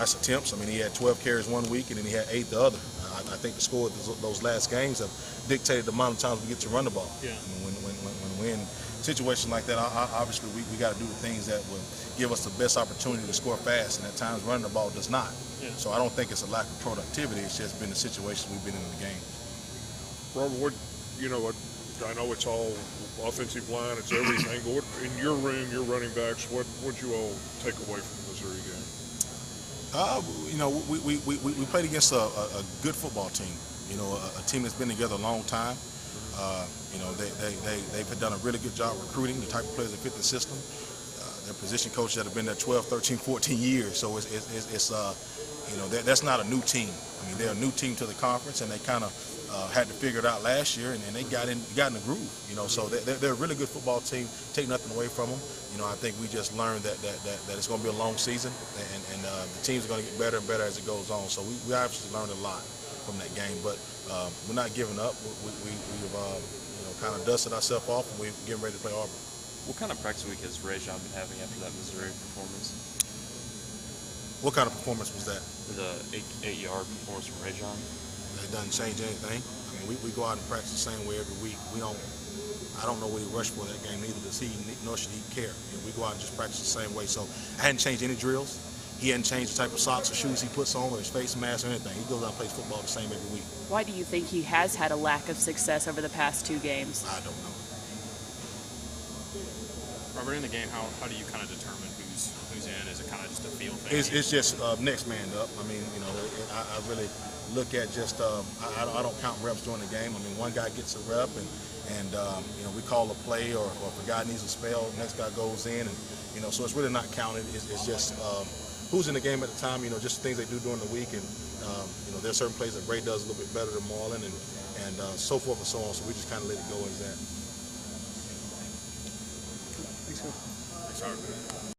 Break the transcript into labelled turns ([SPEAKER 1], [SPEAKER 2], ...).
[SPEAKER 1] pass attempts. I mean, he had 12 carries one week, and then he had 8 the other. I think the score of those last games have dictated the amount of times we get to run the ball.
[SPEAKER 2] Yeah.
[SPEAKER 1] I mean, when we're in situations like that, obviously we got to do the things that will give us the best opportunity to score fast, and at times running the ball does not.
[SPEAKER 2] Yeah.
[SPEAKER 1] So I don't think it's a lack of productivity. It's just been the situations we've been in the game.
[SPEAKER 3] Robert, I know it's all offensive line, it's everything, but in your room, your running backs, what would you all take away from the Missouri game?
[SPEAKER 1] We played against a good football team. A team that's been together a long time. They've done a really good job recruiting the type of players that fit the system. Their position coaches that have been there 12, 13, 14 years. So that's not a new team. I mean, they're a new team to the conference, and they kind of had to figure it out last year, and they got in the groove. So they're a really good football team. Take nothing away from them. I think we just learned that it's going to be a long season, and the teams are going to get better and better as it goes on. So we obviously learned a lot from that game, but we're not giving up. We've kind of dusted ourselves off, and we're getting ready to play Auburn.
[SPEAKER 4] What kind of practice week has Rajon been having after that Missouri performance?
[SPEAKER 1] What kind of performance was that?
[SPEAKER 4] The 8-yard performance from Rajon.
[SPEAKER 1] It doesn't change anything. I mean, we go out and practice the same way every week. I don't know what he rushed for that game, neither does he, nor should he care. We go out and just practice the same way. So I hadn't changed any drills. He hadn't changed the type of socks or shoes he puts on, or his face mask or anything. He goes out and plays football the same every week.
[SPEAKER 5] Why do you think he has had a lack of success over the past 2 games?
[SPEAKER 1] I don't know.
[SPEAKER 2] Robert, in the game, how do you kind of determine who's in? Is it kind of just a feel thing?
[SPEAKER 1] It's just next man up. I mean, I really look at just I don't count reps during the game. I mean, one guy gets a rep, and we call a play, or if a guy needs a spell, the next guy goes in, and so it's really not counted. It's just who's in the game at the time. Just things they do during the week, and there's certain plays that Ray does a little bit better than Marlon, and so forth and so on. So we just kind of let it go as that.
[SPEAKER 2] Thanks, Robert.